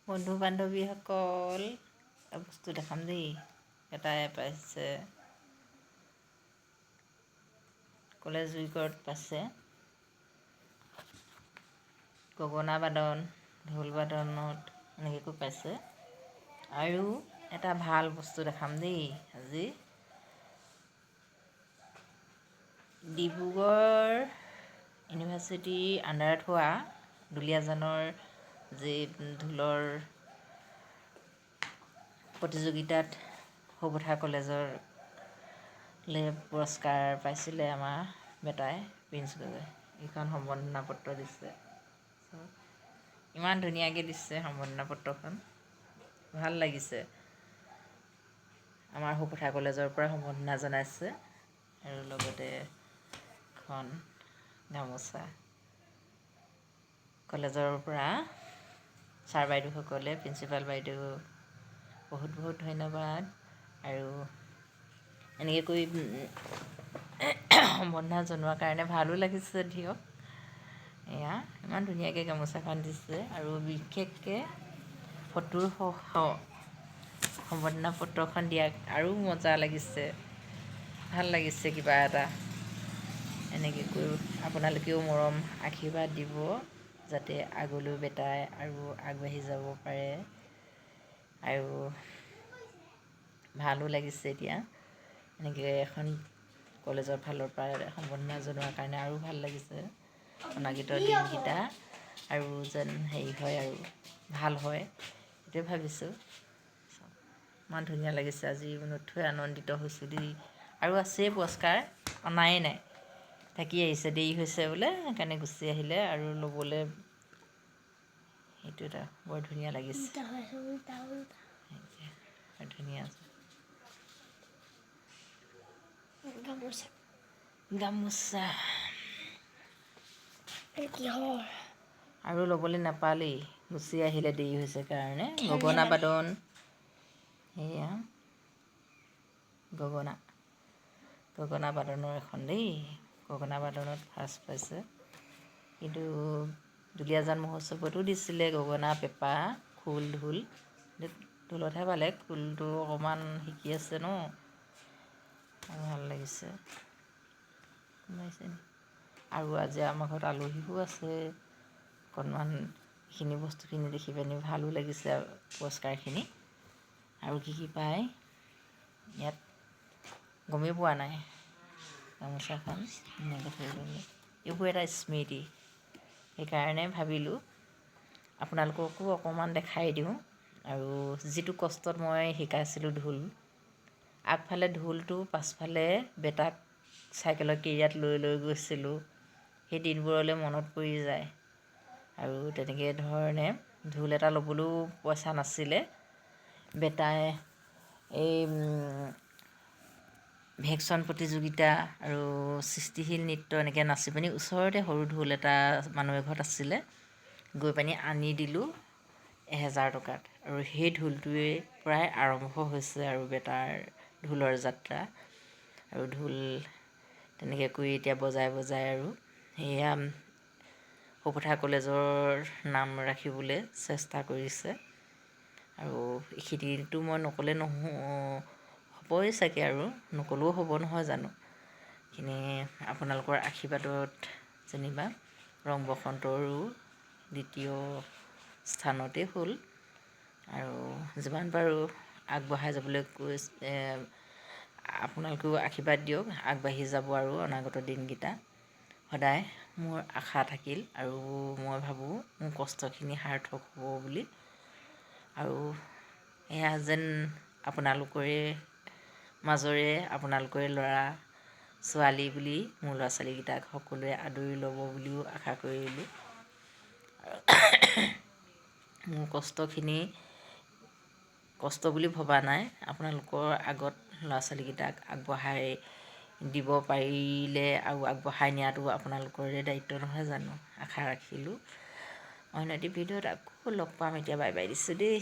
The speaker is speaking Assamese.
বন্ধু বান্ধৱীসকল এটা বস্তু দেখাম দেই। এটাই পাইছে কলেজ উইকত পাইছে গগনা বাদন, ঢোল বাদনত এনেকৈ পাইছে। আৰু এটা ভাল বস্তু দেখাম দেই আজি। ডিব্ৰুগড় ইউনিভাৰ্চিটিৰ আণ্ডাৰত হোৱা দুলীয়াজানৰ যি ঢোলৰ প্ৰতিযোগিতাত সুবথা কলেজৰ পুৰস্কাৰ পাইছিলে আমাৰ বেটাই প্ৰিন্স গগৈ। এইখন সম্বৰ্ধনা পত্ৰ দিছে। ইমান ধুনীয়াকৈ দিছে সম্বৰ্ধনা পত্ৰখন, ভাল লাগিছে। আমাৰ সুবথা কলেজৰ পৰা সম্বৰ্ধনা জনাইছে আৰু লগতে এখন গামোচা কলেজৰ পৰা ছাৰ বাইদেউসকলে, প্ৰিন্সিপাল বাইদেউ বহুত বহুত ধন্যবাদ। আৰু এনেকৈ কৰি সম্বৰ্ধনা জনোৱাৰ কাৰণে ভালো লাগিছে দিয়ক। এয়া ইমান ধুনীয়াকৈ গামোচাখন দিছে আৰু বিশেষকৈ ফটোৰ সহ সম্বৰ্ধনা পত্ৰখন দিয়াক আৰু মজা লাগিছে, ভাল লাগিছে কিবা এটা। এনেকৈ কৰি আপোনালোকেও মৰম আশীৰ্বাদ দিব যাতে আগলৈও বেটাই আৰু আগবাঢ়ি যাব পাৰে। আৰু ভালো লাগিছে এতিয়া এনেকৈ এখন কলেজৰ ফালৰ পৰা সম্বৰ্ধনা জনোৱাৰ কাৰণে আৰু ভাল লাগিছে। অনাগত দিনকেইটা আৰু যেন হেৰি হয় আৰু ভাল হয় সেইটোৱে ভাবিছোঁ। ইমান ধুনীয়া লাগিছে আজি, নথৈ আনন্দিত হৈছোঁ দেই। আৰু আছেই পুৰস্কাৰ, অনাই নাই, থাকি আহিছে, দেৰি হৈছে বোলে সেইকাৰণে গুচি আহিলে আৰু ল'বলৈ। সেইটো এটা বৰ ধুনীয়া লাগিছে, বৰ ধুনীয়া গামোচা আৰু ল'বলৈ নাপালেই, গুচি আহিলে দেৰি হৈছে কাৰণে। গগনা বাদন, সেয়া গগনা বাদনৰ এখন দেই। গগনা বাদনত ফাৰ্ষ্ট পাইছে। কিন্তু দুলীয়াজান মহোৎসৱতো দিছিলে গগনা, পেঁপা, খোল, ঢোল। ঢোলতহে পালে, খোলটো অকণমান শিকি আছে ন, ভাল লাগিছে। আৰু আজি আমাৰ ঘৰত আলহীও আছে। অকণমান এইখিনি বস্তুখিনি দেখি পিনি ভালো লাগিছে পুৰস্কাৰখিনি। আৰু কি কি পায় ইয়াত গমেই পোৱা নাই। গামোচাখন ধুনীয়াকৈ থৈ গ'লে এইবোৰ এটা স্মৃতি, সেইকাৰণে ভাবিলোঁ আপোনালোককো অকণমান দেখাই দিওঁ। আৰু যিটো কষ্টত মই শিকাইছিলোঁ ঢোল, আগফালে ঢোলটো, পাছফালে বেটাক চাইকেলৰ কেৰিয়াত লৈ লৈ গৈছিলোঁ, সেই দিনবোৰলৈ মনত পৰি যায়। আৰু তেনেকৈ ধৰণে ঢোল এটা ল'বলৈও পইচা নাছিলে। বেটাই এই ভেকশ্যন প্ৰতিযোগিতা আৰু সৃষ্টিশীল নৃত্য এনেকৈ নাচি পিনি ওচৰতে সৰু ঢোল এটা মানুহ এঘৰত আছিলে, গৈ পিনি আনি দিলোঁ 1000 টকাত। আৰু সেই ঢোলটোৱেই প্ৰায় আৰম্ভ হৈছে আৰু বেটাৰ ঢোলৰ যাত্ৰা। আৰু ঢোল তেনেকৈ কৰি এতিয়া বজাই বজাই আৰু সেয়া সুবথা কলেজৰ নাম ৰাখিবলৈ চেষ্টা কৰিছে। আৰু এইখিনিতো মই নক'লে হ'বই চাগে, আৰু নক'লেও হ'ব নহয় জানো। এইখিনি আপোনালোকৰ আশীৰ্বাদত যেনিবা ৰং বসন্তৰো 2য় স্থানতেই হ'ল। আৰু যিমান পাৰোঁ আগবঢ়াই যাবলৈ আপোনালোকেও আশীৰ্বাদ দিয়ক, আগবাঢ়ি যাব আৰু অনাগত দিনকেইটা। সদায় মোৰ আশা থাকিল আৰু মই ভাবোঁ মোৰ কষ্টখিনি সাৰ্থক হ'ব বুলি। আৰু এয়া যেন আপোনালোকৰে মাজৰে আপোনালোকৰে ল'ৰা ছোৱালী বুলি মোৰ ল'ৰা ছোৱালীকেইটাক সকলোৱে আদৰি ল'ব বুলিও আশা কৰিলোঁ। মোৰ কষ্টখিনি কষ্ট বুলি ভবা নাই, আপোনালোকৰ আগত ল'ৰা ছোৱালীকেইটাক আগবঢ়াই দিব পাৰিলে আৰু আগবঢ়াই নিয়াটো আপোনালোকৰে দায়িত্ব নহয় জানো। আশা ৰাখিলোঁ। অন্য এটি ভিডিঅ'ত আকৌ লগ পাম। এতিয়া বাই বাই দিছোঁ দেই।